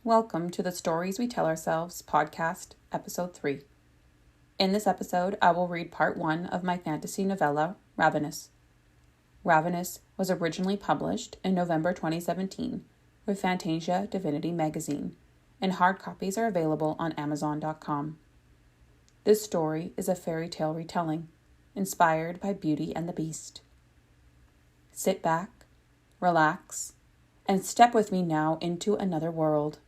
Welcome to the Stories We Tell Ourselves podcast, episode 3. In this episode, I will read part 1 of my fantasy novella, Ravenous. Ravenous was originally published in November 2017 with Fantasia Divinity magazine, and hard copies are available on Amazon.com. This story is a fairy tale retelling, inspired by Beauty and the Beast. Sit back, relax, and step with me now into another world,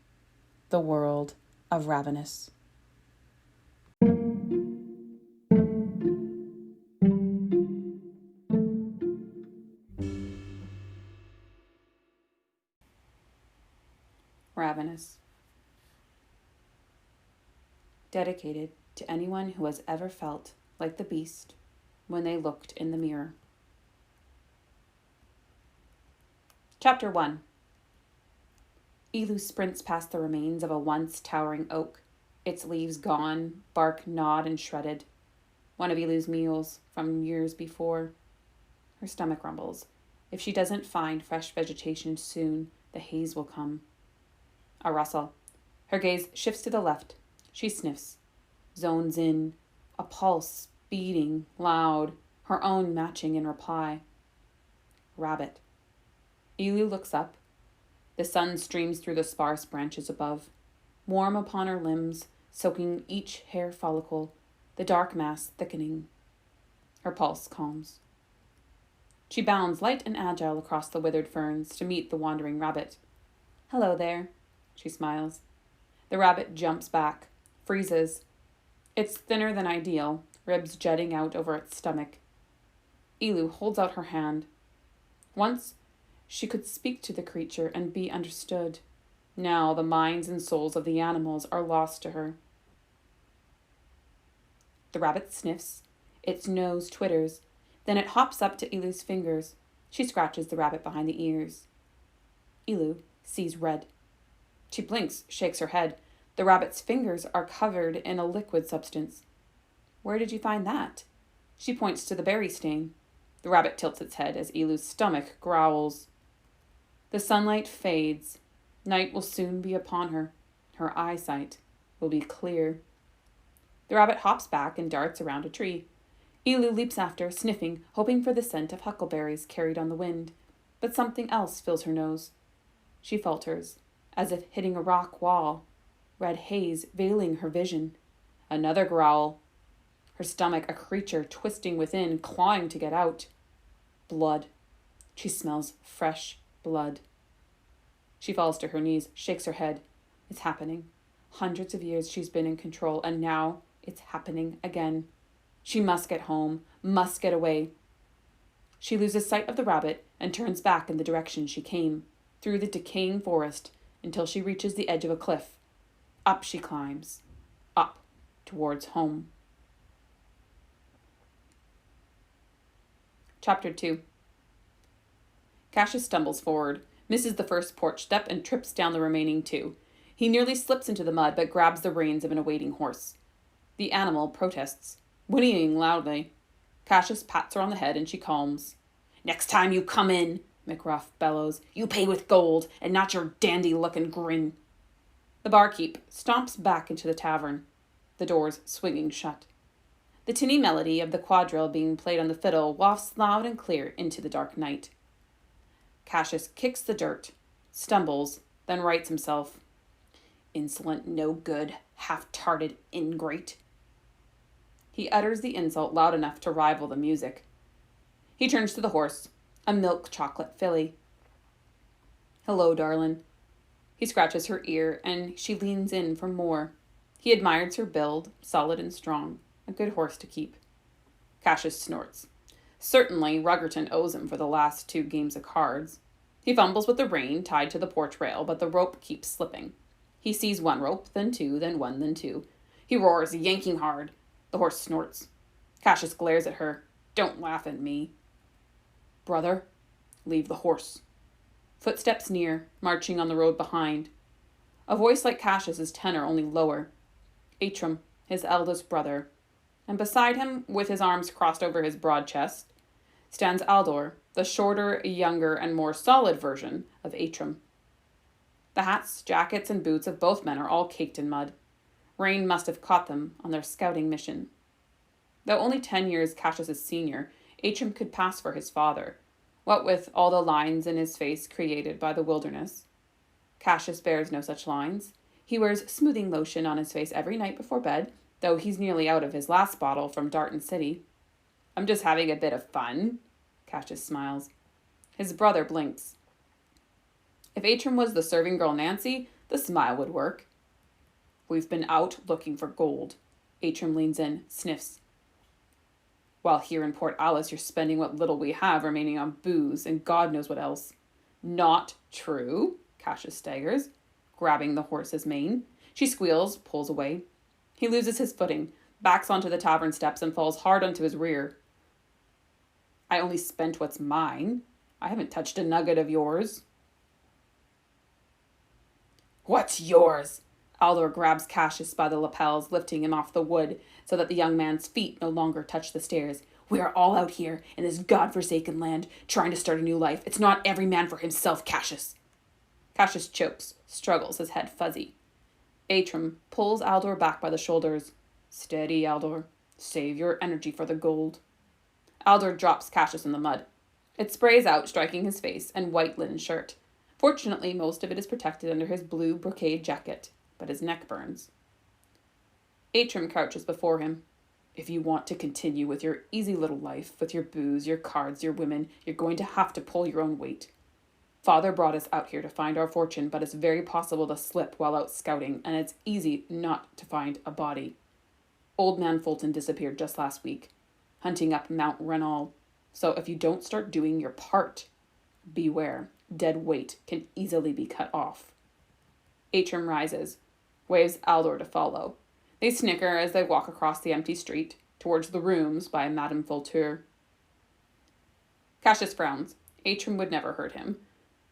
the world of Ravenous. Ravenous. Dedicated to anyone who has ever felt like the beast when they looked in the mirror. Chapter 1. Elu sprints past the remains of a once towering oak, its leaves gone, bark gnawed and shredded. One of Elu's meals from years before. Her stomach rumbles. If she doesn't find fresh vegetation soon, the haze will come. A rustle. Her gaze shifts to the left. She sniffs, zones in, a pulse beating loud, her own matching in reply. Rabbit. Elu looks up. The sun streams through the sparse branches above, warm upon her limbs, soaking each hair follicle, the dark mass thickening. Her pulse calms. She bounds light and agile across the withered ferns to meet the wandering rabbit. "Hello there," she smiles. The rabbit jumps back, freezes. It's thinner than ideal, ribs jutting out over its stomach. Elu holds out her hand. Once, she could speak to the creature and be understood. Now the minds and souls of the animals are lost to her. The rabbit sniffs. Its nose twitters. Then it hops up to Elu's fingers. She scratches the rabbit behind the ears. Elu sees red. She blinks, shakes her head. The rabbit's fingers are covered in a liquid substance. "Where did you find that?" She points to the berry stain. The rabbit tilts its head as Elu's stomach growls. The sunlight fades. Night will soon be upon her. Her eyesight will be clear. The rabbit hops back and darts around a tree. Elu leaps after, sniffing, hoping for the scent of huckleberries carried on the wind. But something else fills her nose. She falters, as if hitting a rock wall. Red haze veiling her vision. Another growl. Her stomach a creature twisting within, clawing to get out. Blood. She smells fresh blood. She falls to her knees, shakes her head. It's happening. Hundreds of years she's been in control, and now it's happening again. She must get home, must get away. She loses sight of the rabbit and turns back in the direction she came, through the decaying forest, until she reaches the edge of a cliff. Up she climbs, up towards home. Chapter 2. Cassius stumbles forward, misses the first porch step, and trips down the remaining 2. He nearly slips into the mud, but grabs the reins of an awaiting horse. The animal protests, whinnying loudly. Cassius pats her on the head, and she calms. "Next time you come in," McRuff bellows, "you pay with gold, and not your dandy-looking grin." The barkeep stomps back into the tavern, the doors swinging shut. The tinny melody of the quadrille being played on the fiddle wafts loud and clear into the dark night. Cassius kicks the dirt, stumbles, then rights himself. "Insolent, no good, half-tarted ingrate." He utters the insult loud enough to rival the music. He turns to the horse, a milk chocolate filly. "Hello, darlin'." He scratches her ear, and she leans in for more. He admires her build, solid and strong, a good horse to keep. Cassius snorts. Certainly, Ruggerton owes him for the last 2 games of cards. He fumbles with the rein tied to the porch rail, but the rope keeps slipping. He sees 1 rope, then 2, then 1, then 2. He roars, yanking hard. The horse snorts. Cassius glares at her. "Don't laugh at me." "Brother, leave the horse." Footsteps near, marching on the road behind. A voice like Cassius's tenor, only lower. Atrum, his eldest brother. And beside him, with his arms crossed over his broad chest, stands Aldor, the shorter, younger, and more solid version of Atrum. The hats, jackets, and boots of both men are all caked in mud. Rain must have caught them on their scouting mission. Though only 10 years Cassius's senior, Atrim could pass for his father, what with all the lines in his face created by the wilderness. Cassius bears no such lines. He wears smoothing lotion on his face every night before bed, though he's nearly out of his last bottle from Darton City. I'm just having a bit of fun, Cassius smiles. His brother blinks. If Atrim was the serving girl Nancy, the smile would work. We've been out looking for gold. Atrim leans in, sniffs. While here in Port Alice, you're spending what little we have remaining on booze and God knows what else. Not true, Cassius staggers, grabbing the horse's mane. She squeals, pulls away. He loses his footing, backs onto the tavern steps, and falls hard onto his rear. I only spent what's mine. I haven't touched a nugget of yours. What's yours? Aldor grabs Cassius by the lapels, lifting him off the wood so that the young man's feet no longer touch the stairs. We are all out here in this godforsaken land trying to start a new life. It's not every man for himself, Cassius. Cassius chokes, struggles, his head fuzzy. Atrim pulls Aldor back by the shoulders. Steady, Aldor. Save your energy for the gold. Aldor drops Cassius in the mud. It sprays out, striking his face and white linen shirt. Fortunately, most of it is protected under his blue brocade jacket, but his neck burns. Atrim crouches before him. If you want to continue with your easy little life, with your booze, your cards, your women, you're going to have to pull your own weight. Father brought us out here to find our fortune, but it's very possible to slip while out scouting, and it's easy not to find a body. Old man Fulton disappeared just last week, hunting up Mount Renal. So if you don't start doing your part, beware. Dead weight can easily be cut off. Atrim rises, waves Aldor to follow. They snicker as they walk across the empty street, towards the rooms by Madame Fultur. Cassius frowns. Atrim would never hurt him.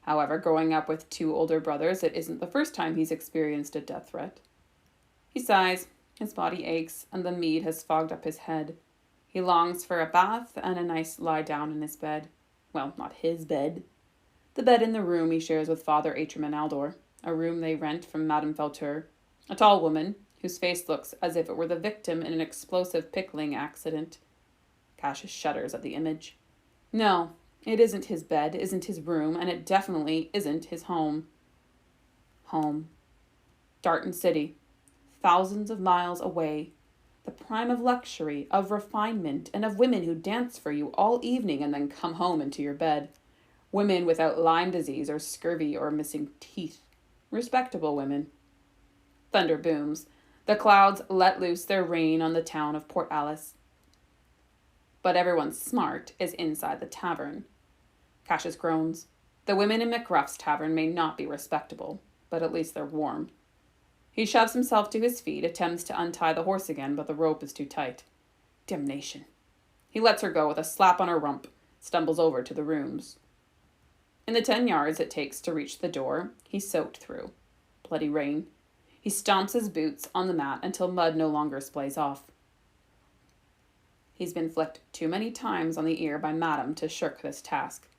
However, growing up with two older brothers, it isn't the first time he's experienced a death threat. He sighs, his body aches, and the mead has fogged up his head. He longs for a bath and a nice lie down in his bed. Well, not his bed. The bed in the room he shares with Father Atrim and Aldor, a room they rent from Madame Fultur, a tall woman whose face looks as if it were the victim in an explosive pickling accident. Cassius shudders at the image. No, it isn't his bed, isn't his room, and it definitely isn't his home. Home. Darton City. Thousands of miles away. The prime of luxury, of refinement, and of women who dance for you all evening and then come home into your bed. Women without Lyme disease or scurvy or missing teeth. Respectable women. Thunder booms. The clouds let loose their rain on the town of Port Alice. But everyone smart is inside the tavern. Cassius groans. The women in McRuff's tavern may not be respectable, but at least they're warm. He shoves himself to his feet, attempts to untie the horse again, but the rope is too tight. Damnation. He lets her go with a slap on her rump, stumbles over to the rooms. In the 10 yards it takes to reach the door, he's soaked through. Bloody rain. He stomps his boots on the mat until mud no longer splays off. He's been flicked too many times on the ear by Madame to shirk this task.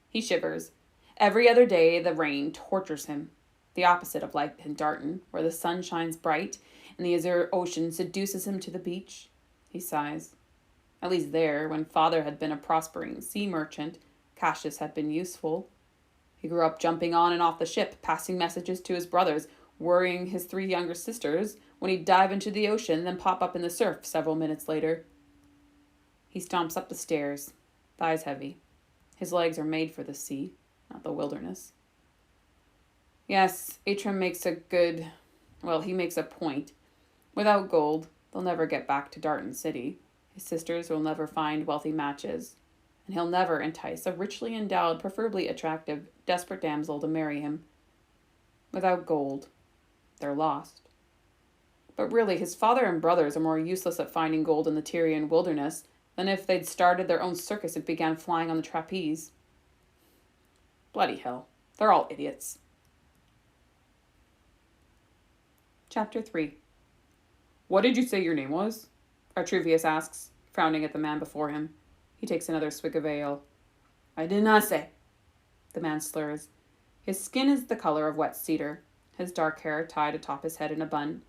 He shivers. Every other day the rain tortures him. The opposite of life in Darton, where the sun shines bright and the azure ocean seduces him to the beach. He sighs. At least there, when Father had been a prospering sea merchant, Cassius had been useful. He grew up jumping on and off the ship, passing messages to his brothers, worrying his 3 younger sisters when he'd dive into the ocean, then pop up in the surf several minutes later. He stomps up the stairs, thighs heavy. His legs are made for the sea, not the wilderness. Yes, Atrim makes he makes a point. Without gold, they'll never get back to Darton City. His sisters will never find wealthy matches, and he'll never entice a richly endowed, preferably attractive, desperate damsel to marry him. Without gold, they're lost. But really, his father and brothers are more useless at finding gold in the Tyrian wilderness than if they'd started their own circus and began flying on the trapeze. Bloody hell, they're all idiots. Chapter 3. What did you say your name was? Artruvius asks, frowning at the man before him. He takes another swig of ale. I did not say. The man slurs. His skin is the color of wet cedar, his dark hair tied atop his head in a bun.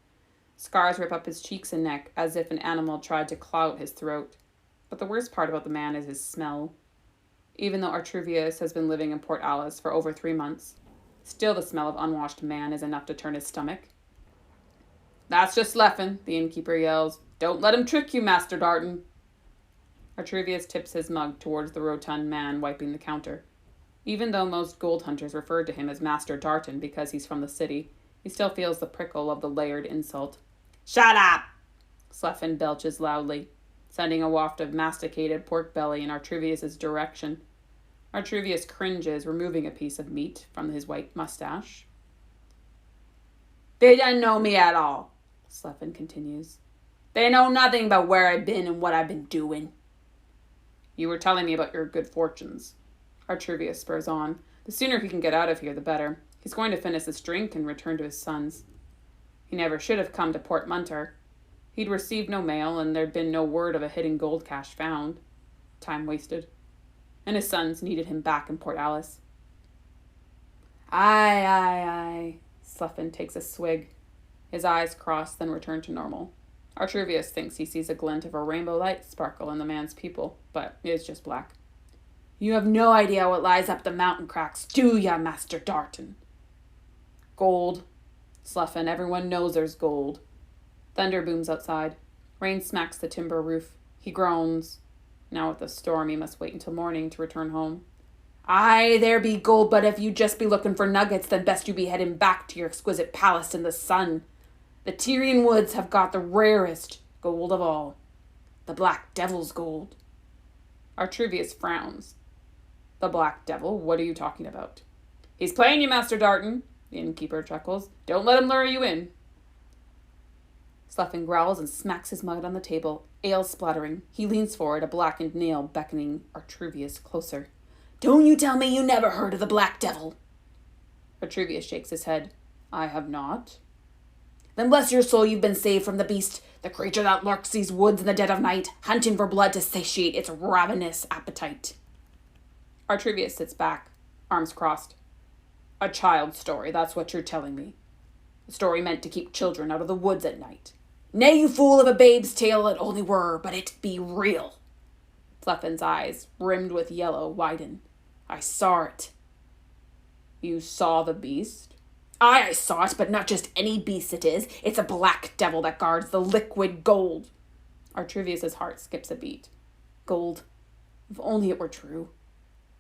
Scars rip up his cheeks and neck as if an animal tried to claw out his throat. But the worst part about the man is his smell. Even though Artruvius has been living in Port Alice for over 3 months, still the smell of unwashed man is enough to turn his stomach. "That's just Leffen," the innkeeper yells. "Don't let him trick you, Master Darton." Artruvius tips his mug towards the rotund man wiping the counter. Even though most gold hunters referred to him as Master Darton because he's from the city, he still feels the prickle of the layered insult. "Shut up!" Sleffen belches loudly, sending a waft of masticated pork belly in Artruvius's direction. Artruvius cringes, removing a piece of meat from his white mustache. "They don't know me at all," Sleffen continues. "They know nothing about where I've been and what I've been doing." "You were telling me about your good fortunes." Artruvius spurs on. The sooner he can get out of here, the better. He's going to finish this drink and return to his sons. He never should have come to Port Munter. He'd received no mail, and there'd been no word of a hidden gold cache found. Time wasted. And his sons needed him back in Port Alice. Aye. Sleffen takes a swig. His eyes cross, then return to normal. Artruvius thinks he sees a glint of a rainbow light sparkle in the man's pupil, but it's just black. "You have no idea what lies up the mountain cracks, do ya, Master Darton?" "Gold. Sleffen, everyone knows there's gold." Thunder booms outside. Rain smacks the timber roof. He groans. Now with the storm, he must wait until morning to return home. "Aye, there be gold, but if you just be looking for nuggets, then best you be heading back to your exquisite palace in the sun. The Tyrian woods have got the rarest gold of all. The Black Devil's gold." Artruvius frowns. "The Black Devil? What are you talking about?" "He's playing you, Master Darton," the innkeeper chuckles. "Don't let him lure you in." Sleffen growls and smacks his mug on the table, ale splattering. He leans forward, a blackened nail beckoning Artruvius closer. "Don't you tell me you never heard of the Black Devil?" Artruvius shakes his head. "I have not." "Then bless your soul, you've been saved from the beast, the creature that lurks these woods in the dead of night, hunting for blood to satiate its ravenous appetite." Artruvius sits back, arms crossed. "A child's story, that's what you're telling me. A story meant to keep children out of the woods at night." "Nay, you fool, of a babe's tale it only were, but it be real." Sleffen's eyes, rimmed with yellow, widen. "I saw it." "You saw the beast?" "Aye, I saw it, but not just any beast it is. It's a black devil that guards the liquid gold." Artruvius's heart skips a beat. Gold. If only it were true.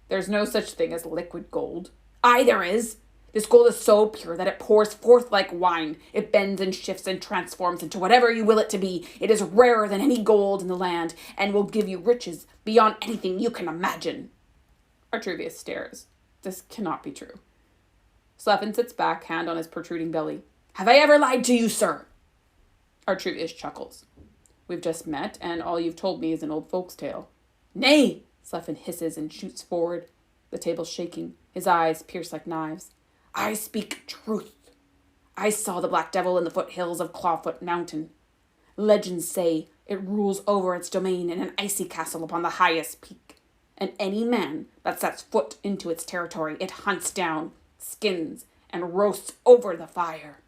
"There's no such thing as liquid gold." "Aye, there is. This gold is so pure that it pours forth like wine. It bends and shifts and transforms into whatever you will it to be. It is rarer than any gold in the land, and will give you riches beyond anything you can imagine." Artruvius stares. This cannot be true. Sleffen sits back, hand on his protruding belly. "Have I ever lied to you, sir?" Artruvius chuckles. "We've just met, and all you've told me is an old folk's tale." "Nay!" Sleffen hisses and shoots forward, the table shaking, his eyes pierced like knives. "I speak truth. I saw the Black Devil in the foothills of Clawfoot Mountain. Legends say it rules over its domain in an icy castle upon the highest peak, and any man that sets foot into its territory it hunts down, skins, and roasts over the fire."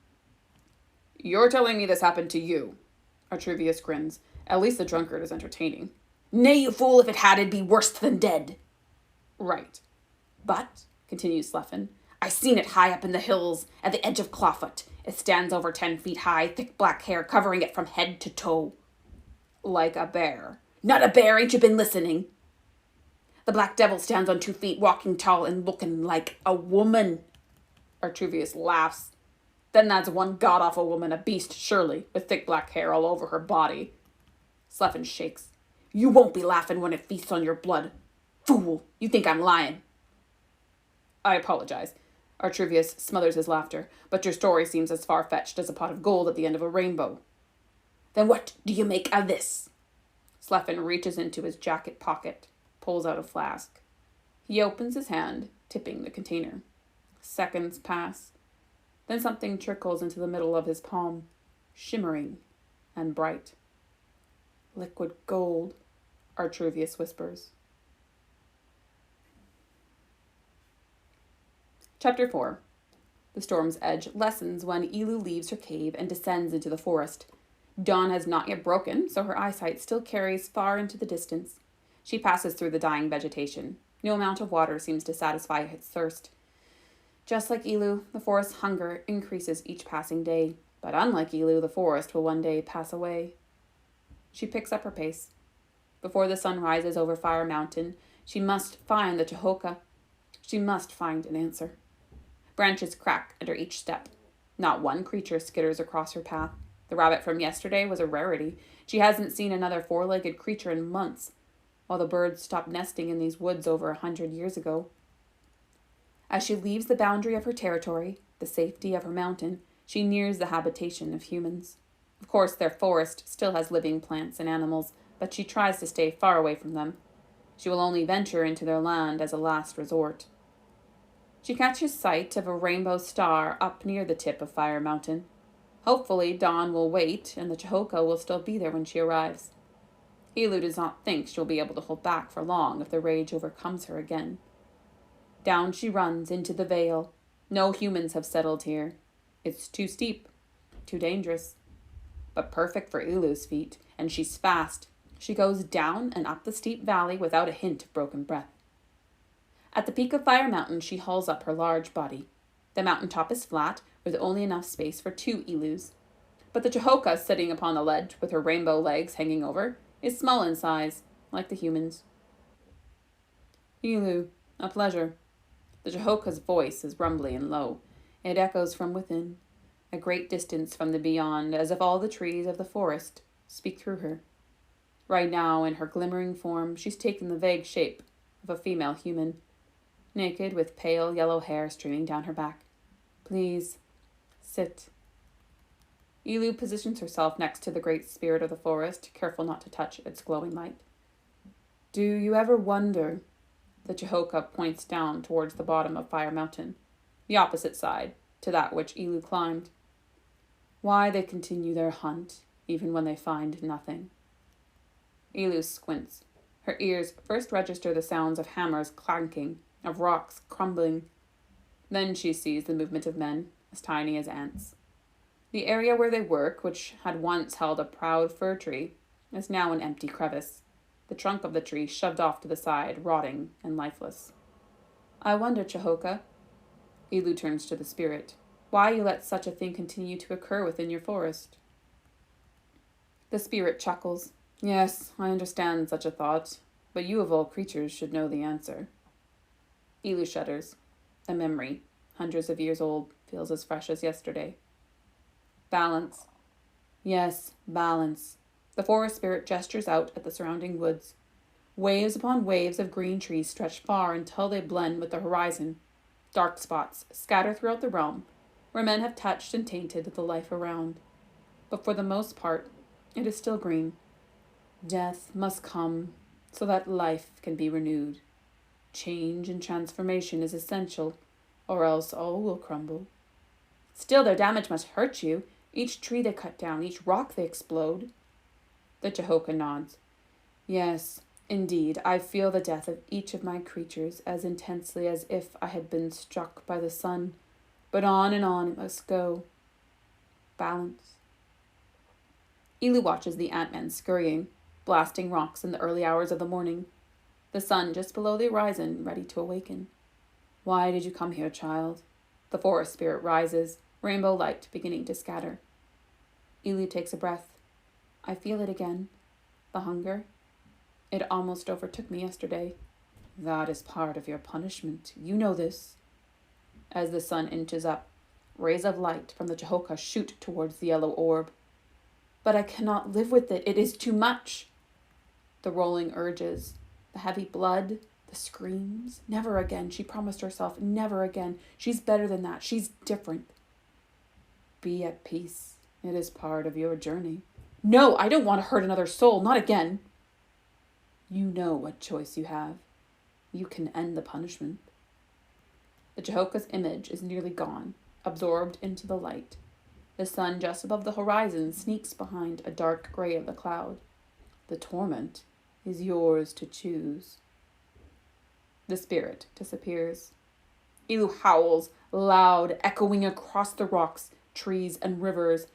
"You're telling me this happened to you?" Artruvius grins. At least the drunkard is entertaining. "Nay, you fool, if it had, it'd be worse than dead." "Right. But," continues Sleffen, "I seen it high up in the hills, at the edge of Clawfoot. It stands over 10 feet high, thick black hair covering it from head to toe." "Like a bear." "Not a bear, ain't you been listening? The Black Devil stands on 2 feet, walking tall and looking like a woman." Artruvius laughs. "Then that's one god-awful woman, a beast, surely, with thick black hair all over her body." Sleffen shakes. "You won't be laughing when it feasts on your blood. Fool, you think I'm lying." "I apologize." Artruvius smothers his laughter. "But your story seems as far-fetched as a pot of gold at the end of a rainbow." "Then what do you make of this?" Sleffen reaches into his jacket pocket, pulls out a flask. He opens his hand, tipping the container. Seconds pass. Then something trickles into the middle of his palm, shimmering and bright. "Liquid gold," Artruvius whispers. Chapter 4. The storm's edge lessens when Elu leaves her cave and descends into the forest. Dawn has not yet broken, so her eyesight still carries far into the distance. She passes through the dying vegetation. No amount of water seems to satisfy its thirst. Just like Elu, the forest's hunger increases each passing day. But unlike Elu, the forest will one day pass away. She picks up her pace. Before the sun rises over Fire Mountain, she must find the Chihoka. She must find an answer. Branches crack under each step. Not one creature skitters across her path. The rabbit from yesterday was a rarity. She hasn't seen another four-legged creature in months, while the birds stopped nesting in these woods over 100 years ago. As she leaves the boundary of her territory, the safety of her mountain, she nears the habitation of humans. Of course, their forest still has living plants and animals, but she tries to stay far away from them. She will only venture into their land as a last resort. She catches sight of a rainbow star up near the tip of Fire Mountain. Hopefully, Dawn will wait, and the Chihoka will still be there when she arrives. Elu does not think she'll be able to hold back for long if the rage overcomes her again. Down she runs into the vale. No humans have settled here. It's too steep, too dangerous, but perfect for Elu's feet, and she's fast. She goes down and up the steep valley without a hint of broken breath. At the peak of Fire Mountain, she hauls up her large body. The mountaintop is flat, with only enough space for 2 Elus. But the Chihoka, sitting upon the ledge with her rainbow legs hanging over, is small in size, like the humans. Elu, a pleasure. The Chihoka's voice is rumbly and low. It echoes from within, a great distance from the beyond, as if all the trees of the forest speak through her. Right now, in her glimmering form, she's taken the vague shape of a female human, naked with pale yellow hair streaming down her back. Please, sit. Elu positions herself next to the great spirit of the forest, careful not to touch its glowing light. Do you ever wonder? The Chihoka points down towards the bottom of Fire Mountain, the opposite side to that which Elu climbed. Why they continue their hunt, even when they find nothing. Elu squints. Her ears first register the sounds of hammers clanking, of rocks crumbling. Then she sees the movement of men, as tiny as ants. The area where they work, which had once held a proud fir tree, is now an empty crevice, the trunk of the tree shoved off to the side, rotting and lifeless. I wonder, Chihoka. Elu turns to the spirit. Why you let such a thing continue to occur within your forest? The spirit chuckles. Yes, I understand such a thought, but you of all creatures should know the answer. Elu shudders. A memory, hundreds of years old, feels as fresh as yesterday. Balance. Yes, balance. The forest spirit gestures out at the surrounding woods. Waves upon waves of green trees stretch far until they blend with the horizon. Dark spots scatter throughout the realm, where men have touched and tainted the life around. But for the most part, it is still green. Death must come so that life can be renewed. Change and transformation is essential, or else all will crumble. Still, their damage must hurt you. Each tree they cut down, each rock they explode. The Chihoka nods. Yes, indeed, I feel the death of each of my creatures as intensely as if I had been struck by the sun. But on and on it must go. Balance. Elu watches the ant-men scurrying, blasting rocks in the early hours of the morning. The sun just below the horizon, ready to awaken. Why did you come here, child? The forest spirit rises, rainbow light beginning to scatter. Elu takes a breath. I feel it again. The hunger. It almost overtook me yesterday. That is part of your punishment. You know this. As the sun inches up, rays of light from the Chihoka shoot towards the yellow orb. But I cannot live with it. It is too much. The rolling urges, the heavy blood, the screams. Never again, she promised herself. Never again. She's better than that. She's different. Be at peace. It is part of your journey. No, I don't want to hurt another soul. Not again. You know what choice you have. You can end the punishment. The Chihoka's image is nearly gone, absorbed into the light. The sun just above the horizon sneaks behind a dark gray of the cloud. The torment is yours to choose. The spirit disappears. Ilu howls, loud, echoing across the rocks, trees, and rivers.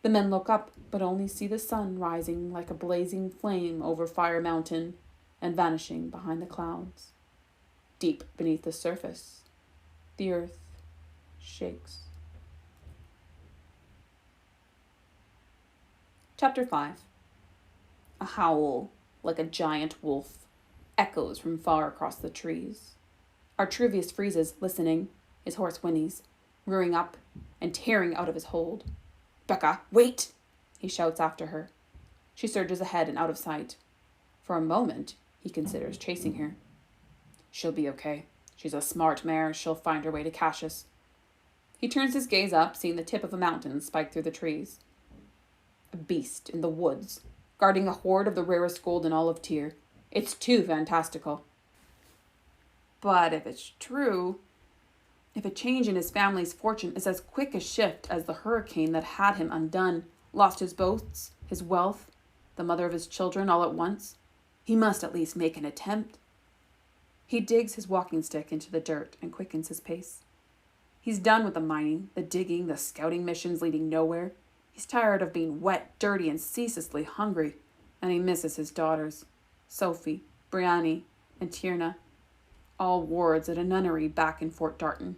The men look up, but only see the sun rising like a blazing flame over Fire Mountain and vanishing behind the clouds. Deep beneath the surface, the earth shakes. Chapter 5. A howl, like a giant wolf, echoes from far across the trees. Artruvius freezes, listening. His horse whinnies, rearing up and tearing out of his hold. "Becca, wait!" he shouts after her. She surges ahead and out of sight. For a moment, he considers chasing her. She'll be okay. She's a smart mare. She'll find her way to Cassius. He turns his gaze up, seeing the tip of a mountain spike through the trees. A beast in the woods, guarding a hoard of the rarest gold in all of Tyr. It's too fantastical. But if it's true, if a change in his family's fortune is as quick a shift as the hurricane that had him undone, lost his boats, his wealth, the mother of his children all at once, he must at least make an attempt. He digs his walking stick into the dirt and quickens his pace. He's done with the mining, the digging, the scouting missions leading nowhere. He's tired of being wet, dirty, and ceaselessly hungry, and he misses his daughters, Sophie, Brianne, and Tierna, all wards at a nunnery back in Fort Darton.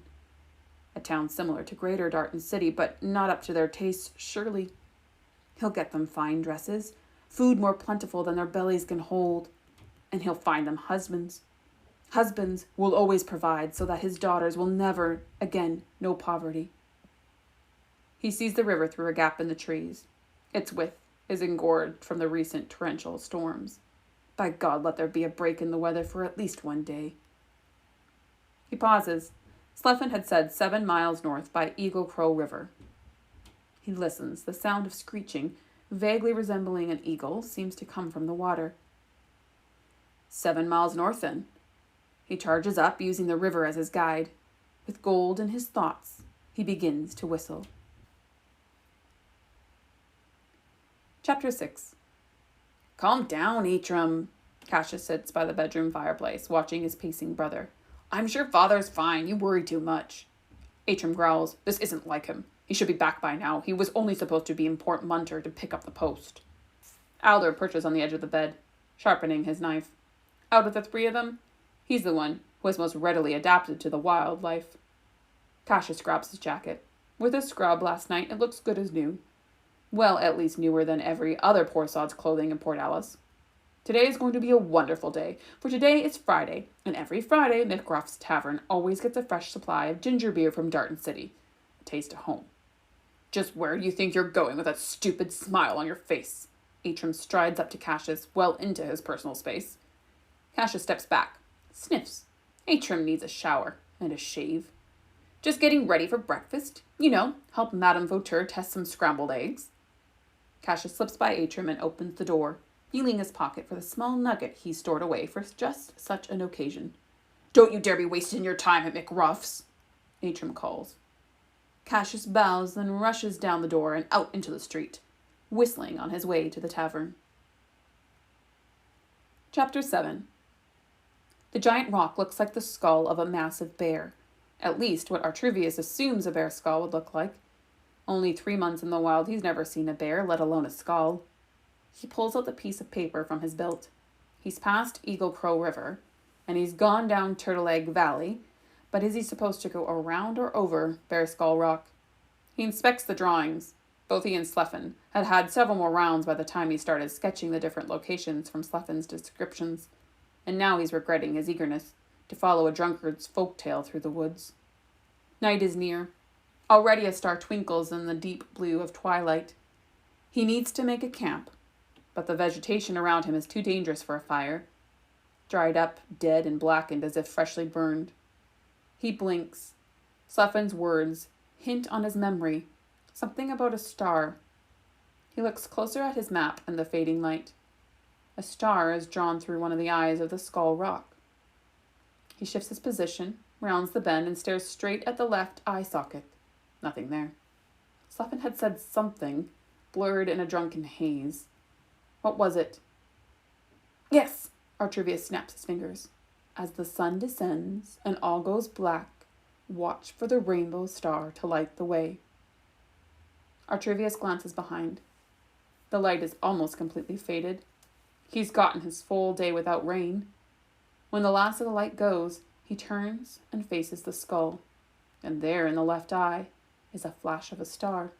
A town similar to Greater Darton City, but not up to their tastes, surely. He'll get them fine dresses, food more plentiful than their bellies can hold, and he'll find them husbands. Husbands will always provide so that his daughters will never again know poverty. He sees the river through a gap in the trees. Its width is engorged from the recent torrential storms. By God, let there be a break in the weather for at least one day. He pauses. Sleffen had said 7 miles north by Eagle Crow River. He listens. The sound of screeching, vaguely resembling an eagle, seems to come from the water. 7 miles north, then. He charges up, using the river as his guide. With gold in his thoughts, he begins to whistle. Chapter 6. "Calm down, Atrum." Cassius sits by the bedroom fireplace, watching his pacing brother. "I'm sure father's fine. You worry too much." Atrum growls. "This isn't like him. He should be back by now. He was only supposed to be in Port Munter to pick up the post." Alder perches on the edge of the bed, sharpening his knife. Out of the 3 of them, he's the one who has most readily adapted to the wild life. Cassius grabs his jacket. With a scrub last night, it looks good as new. Well, at least newer than every other poor sod's clothing in Port Alice. Today is going to be a wonderful day, for today is Friday, and every Friday Mickroft's Tavern always gets a fresh supply of ginger beer from Darton City. A taste of home. "Just where do you think you're going with that stupid smile on your face?" Atrum strides up to Cassius, well into his personal space. Cassius steps back, sniffs. Atrum needs a shower and a shave. "Just getting ready for breakfast. You know, help Madame Vauteur test some scrambled eggs." Cassius slips by Atrum and opens the door, feeling his pocket for the small nugget he stored away for just such an occasion. "Don't you dare be wasting your time at McRuff's," Atrum calls. Cassius bows, then rushes down the door and out into the street, whistling on his way to the tavern. Chapter 7. The giant rock looks like the skull of a massive bear, at least what Artruvius assumes a bear's skull would look like. Only 3 months in the wild, he's never seen a bear, let alone a skull. He pulls out the piece of paper from his belt. He's past Eagle Crow River, and he's gone down Turtle Egg Valley, but is he supposed to go around or over Bear Skull Rock? He inspects the drawings. Both he and Sleffen had had several more rounds by the time he started sketching the different locations from Sleffen's descriptions, and now he's regretting his eagerness to follow a drunkard's folk tale through the woods. Night is near. Already a star twinkles in the deep blue of twilight. He needs to make a camp, but the vegetation around him is too dangerous for a fire. Dried up, dead, and blackened as if freshly burned. He blinks. Sleffen's words hint on his memory, something about a star. He looks closer at his map and the fading light. A star is drawn through one of the eyes of the skull rock. He shifts his position, rounds the bend, and stares straight at the left eye socket. Nothing there. Sleffen had said something, blurred in a drunken haze. What was it? Yes! Artruvius snaps his fingers. As the sun descends and all goes black, Watch for the rainbow star to light the way. Artrivius glances behind. The light is almost completely faded. He's gotten his full day without rain. When the last of the light goes, he turns and faces the skull. And there in the left eye is a flash of a star.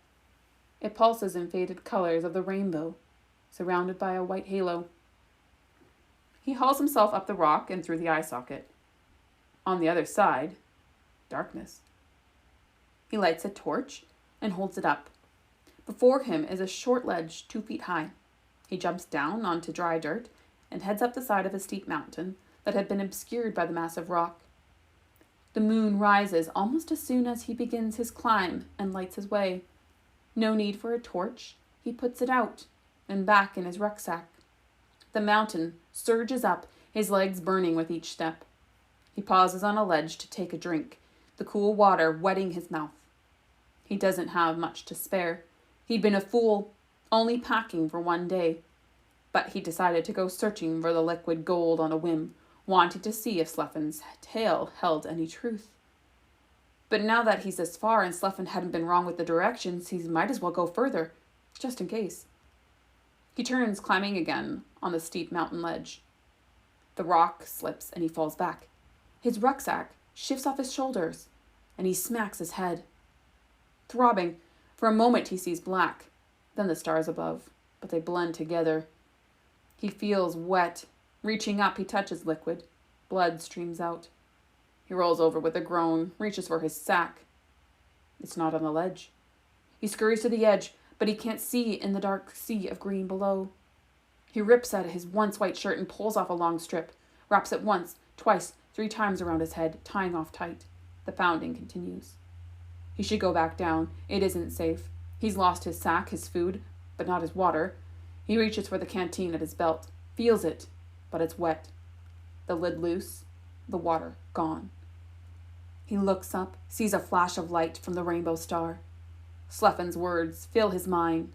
It pulses in faded colors of the rainbow, surrounded by a white halo. He hauls himself up the rock and through the eye socket. On the other side, darkness. He lights a torch and holds it up. Before him is a short ledge 2 feet high. He jumps down onto dry dirt and heads up the side of a steep mountain that had been obscured by the massive rock. The moon rises almost as soon as he begins his climb and lights his way. No need for a torch. He puts it out and back in his rucksack. The mountain surges up, his legs burning with each step. He pauses on a ledge to take a drink, the cool water wetting his mouth. He doesn't have much to spare. He'd been a fool, only packing for 1 day. But he decided to go searching for the liquid gold on a whim, wanting to see if Sleffen's tale held any truth. But now that he's this far and Sleffen hadn't been wrong with the directions, he might as well go further, just in case. He turns, climbing again on the steep mountain ledge. The rock slips and he falls back. His rucksack shifts off his shoulders, and he smacks his head. Throbbing, for a moment he sees black, then the stars above, but they blend together. He feels wet. Reaching up, he touches liquid. Blood streams out. He rolls over with a groan, reaches for his sack. It's not on the ledge. He scurries to the edge, but he can't see in the dark sea of green below. He rips at his once white shirt and pulls off a long strip, wraps it once, twice, 3 times around his head, tying off tight. The pounding continues. He should go back down. It isn't safe. He's lost his sack, his food, but not his water. He reaches for the canteen at his belt, feels it, but it's wet. The lid loose, the water gone. He looks up, sees a flash of light from the rainbow star. Sleffen's words fill his mind.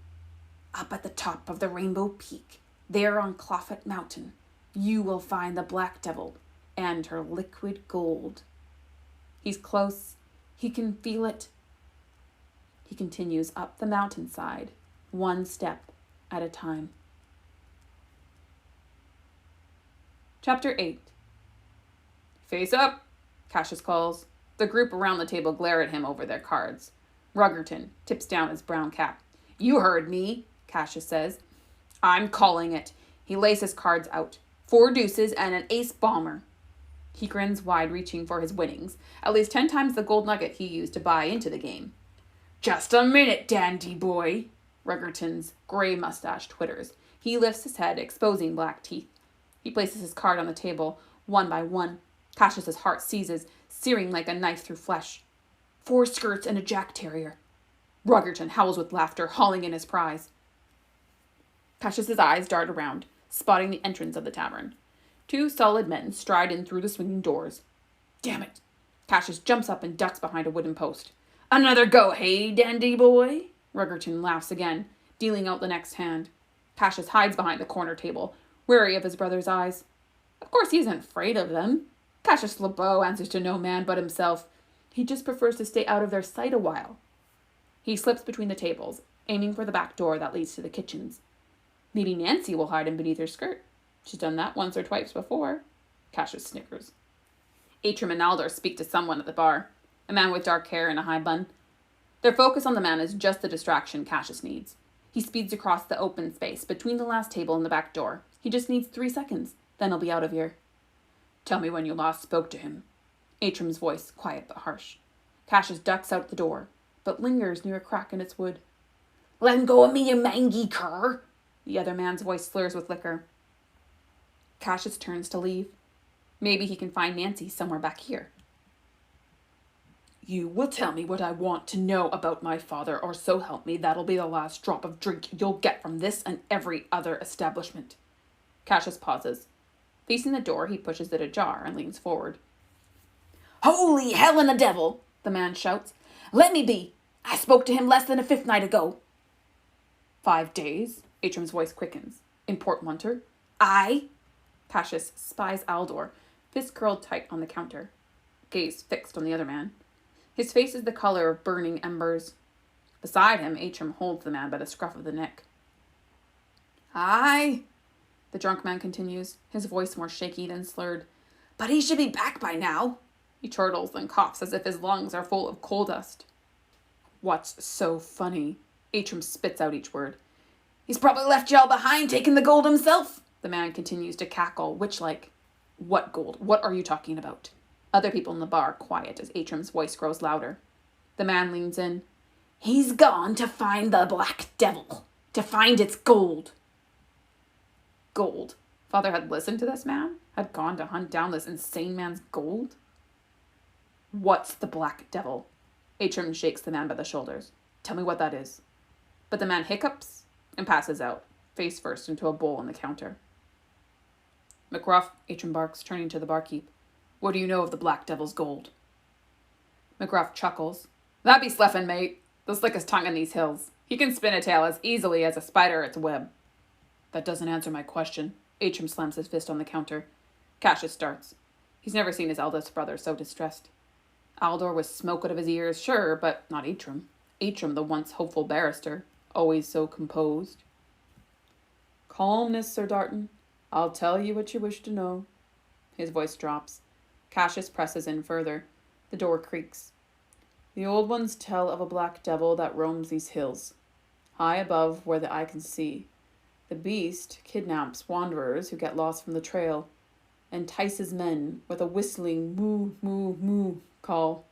Up at the top of the rainbow peak, there on Clophet Mountain, you will find the Black Devil and her liquid gold. He's close. He can feel it. He continues up the mountainside, 1 step at a time. Chapter 8. Face up, Cassius calls. The group around the table glare at him over their cards. Ruggerton tips down his brown cap. You heard me, Cassius says. I'm calling it. He lays his cards out. 4 deuces and an ace bomber. He grins wide, reaching for his winnings, at least 10 times the gold nugget he used to buy into the game. Just a minute, dandy boy, Ruggerton's gray mustache twitters. He lifts his head, exposing black teeth. He places his card on the table, 1 by 1. Cassius's heart seizes, searing like a knife through flesh. 4 skirts and a jack terrier. Ruggerton howls with laughter, hauling in his prize. Cassius's eyes dart around, spotting the entrance of the tavern. 2 solid men stride in through the swinging doors. Damn it! Cassius jumps up and ducks behind a wooden post. Another go, hey, dandy boy? Ruggerton laughs again, dealing out the next hand. Cassius hides behind the corner table, wary of his brother's eyes. Of course he isn't afraid of them. Cassius LeBeau answers to no man but himself. He just prefers to stay out of their sight a while. He slips between the tables, aiming for the back door that leads to the kitchens. Maybe Nancy will hide him beneath her skirt. She's done that once or twice before. Cassius snickers. Atrim and Aldor speak to someone at the bar, a man with dark hair and a high bun. Their focus on the man is just the distraction Cassius needs. He speeds across the open space between the last table and the back door. He just needs 3 seconds, then he'll be out of here. Tell me when you last spoke to him. Atrim's voice, quiet but harsh. Cassius ducks out the door, but lingers near a crack in its wood. Let go of me, you mangy cur! The other man's voice slurs with liquor. Cassius turns to leave. Maybe he can find Nancy somewhere back here. You will tell me what I want to know about my father, or so help me, that'll be the last drop of drink you'll get from this and every other establishment. Cassius pauses. Facing the door, he pushes it ajar and leans forward. Holy hell and the devil! The man shouts. Let me be! I spoke to him less than a 5th night ago. 5 days? Atrim's voice quickens. In Port Munter? Aye. Cassius spies Aldor, fist curled tight on the counter, gaze fixed on the other man. His face is the color of burning embers. Beside him, Atrim holds the man by the scruff of the neck. "Aye," the drunk man continues, his voice more shaky than slurred. "But he should be back by now." He chortles and coughs as if his lungs are full of coal dust. "What's so funny?" Atrim spits out each word. "He's probably left y'all behind, taking the gold himself." The man continues to cackle, witch-like. "What gold? What are you talking about?" Other people in the bar quiet as Atrim's voice grows louder. The man leans in. "He's gone to find the Black Devil, to find its gold." Gold. Father had listened to this man? Had gone to hunt down this insane man's gold? "What's the Black Devil?" Atrim shakes the man by the shoulders. "Tell me what that is." But the man hiccups and passes out, face first into a bowl on the counter. "McRuff," Atrim barks, turning to the barkeep. "What do you know of the Black Devil's gold?" McRuff chuckles. "That be Sleffen, mate. The slickest tongue in these hills. He can spin a tale as easily as a spider its web." "That doesn't answer my question." Atrim slams his fist on the counter. Cassius starts. He's never seen his eldest brother so distressed. Aldor was smoke out of his ears, sure, but not Atrim. Atrim, the once hopeful barrister, always so composed. "Calmness, Sir Darton. I'll tell you what you wish to know." His voice drops. Cassius presses in further. The door creaks. "The old ones tell of a black devil that roams these hills, high above where the eye can see. The beast kidnaps wanderers who get lost from the trail, entices men with a whistling moo, moo, moo call."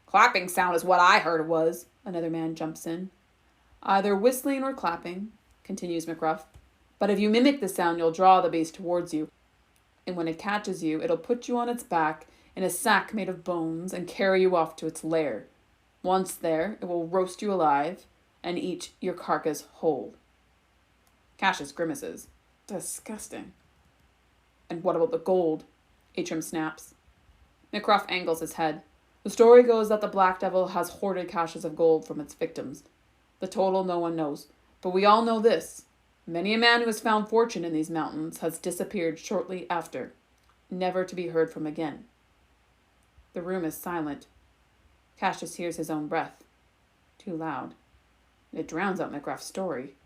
"Clapping sound is what I heard it was," another man jumps in. "Either whistling or clapping," continues McRuff. "But if you mimic the sound, you'll draw the beast towards you. And when it catches you, it'll put you on its back in a sack made of bones and carry you off to its lair. Once there, it will roast you alive and eat your carcass whole." Cassius grimaces. "Disgusting." "And what about the gold?" Atrim snaps. McRuff angles his head. "The story goes that the Black Devil has hoarded caches of gold from its victims. The total no one knows. But we all know this. Many a man who has found fortune in these mountains has disappeared shortly after, never to be heard from again." The room is silent. Cassius hears his own breath. Too loud. It drowns out McRuff's story.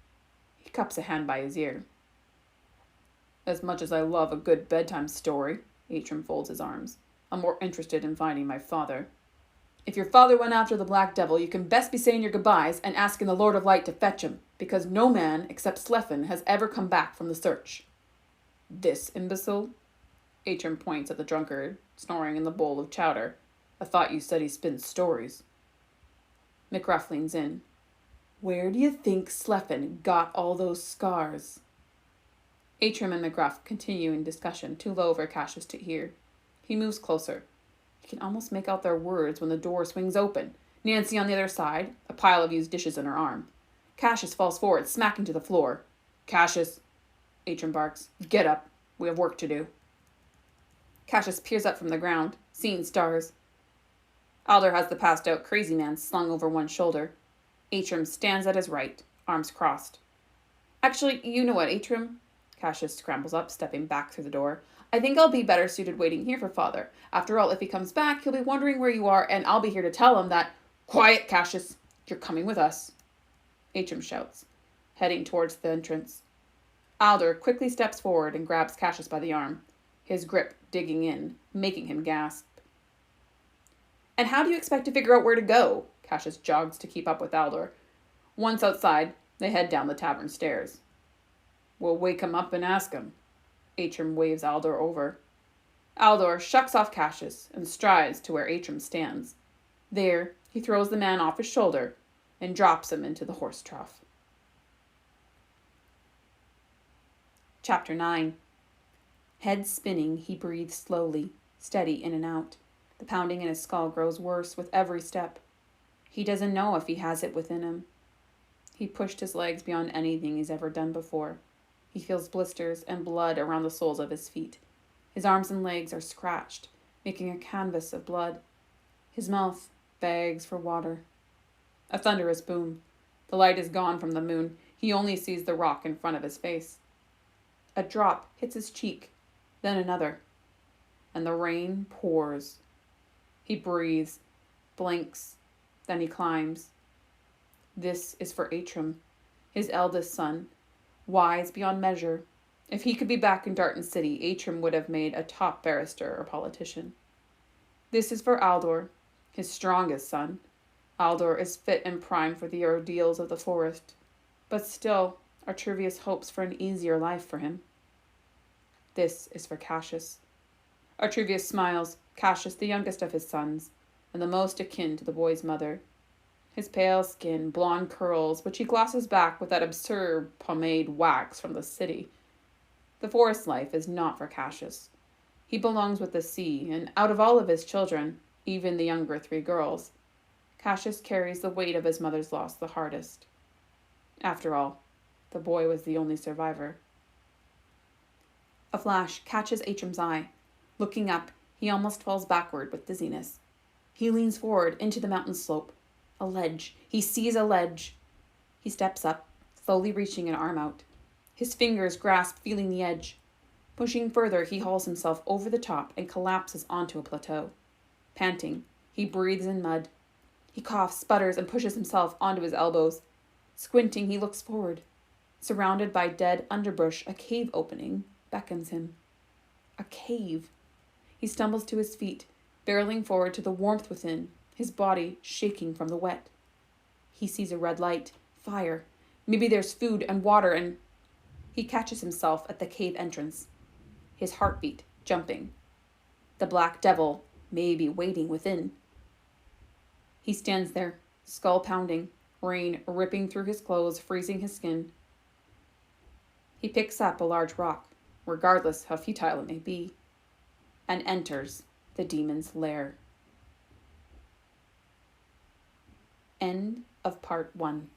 He cups a hand by his ear. "As much as I love a good bedtime story," Atrim folds his arms, "I'm more interested in finding my father. If your father went after the Black Devil, you can best be saying your goodbyes and asking the Lord of Light to fetch him, because no man except Sleffen has ever come back from the search." "This imbecile?" Atrim points at the drunkard, snoring in the bowl of chowder. "I thought you said he spins stories." McRuff leans in. "Where do you think Sleffen got all those scars?" Atrim and McRuff continue in discussion, too low for Cassius to hear. He moves closer. He can almost make out their words when the door swings open. Nancy on the other side, a pile of used dishes in her arm. Cassius falls forward, smacking to the floor. "Cassius," Atrim barks, "get up. We have work to do." Cassius peers up from the ground, seeing stars. Alder has the passed-out crazy man slung over one shoulder. Atrim stands at his right, arms crossed. "Actually, you know what, Atrim?" Cassius scrambles up, stepping back through the door. "I think I'll be better suited waiting here for Father. After all, if he comes back, he'll be wondering where you are, and I'll be here to tell him that—" "Quiet, Cassius! You're coming with us," Atrim shouts, heading towards the entrance. Alder quickly steps forward and grabs Cassius by the arm, his grip digging in, making him gasp. "And how do you expect to figure out where to go?" Cassius jogs to keep up with Alder. Once outside, they head down the tavern stairs. "We'll wake him up and ask him." Atrim waves Aldor over. Aldor shucks off Cassius and strides to where Atrim stands. There, he throws the man off his shoulder and drops him into the horse trough. Chapter 9. Head spinning, he breathes slowly, steady in and out. The pounding in his skull grows worse with every step. He doesn't know if he has it within him. He pushed his legs beyond anything he's ever done before. He feels blisters and blood around the soles of his feet. His arms and legs are scratched, making a canvas of blood. His mouth begs for water. A thunderous boom. The light is gone from the moon. He only sees the rock in front of his face. A drop hits his cheek, then another, and the rain pours. He breathes, blinks, then he climbs. This is for Atrim, his eldest son, wise beyond measure. If he could be back in Darton City, Atrim would have made a top barrister or politician. This is for Aldor, his strongest son. Aldor is fit and primed for the ordeals of the forest, but still Artrivius hopes for an easier life for him. This is for Cassius. Artrivius smiles, Cassius the youngest of his sons, and the most akin to the boy's mother. His pale skin, blonde curls, which he glosses back with that absurd pomade wax from the city. The forest life is not for Cassius. He belongs with the sea, and out of all of his children, even the younger 3 girls, Cassius carries the weight of his mother's loss the hardest. After all, the boy was the only survivor. A flash catches Atrim's eye. Looking up, he almost falls backward with dizziness. He leans forward into the mountain slope. A ledge. He sees a ledge. He steps up, slowly reaching an arm out. His fingers grasp, feeling the edge. Pushing further, he hauls himself over the top and collapses onto a plateau. Panting, he breathes in mud. He coughs, sputters, and pushes himself onto his elbows. Squinting, he looks forward. Surrounded by dead underbrush, a cave opening beckons him. A cave. He stumbles to his feet, barreling forward to the warmth within, his body shaking from the wet. He sees a red light, fire. Maybe there's food and water, and he catches himself at the cave entrance, his heartbeat jumping. The black devil may be waiting within. He stands there, skull pounding, rain ripping through his clothes, freezing his skin. He picks up a large rock, regardless how futile it may be, and enters the demon's lair. End of part 1.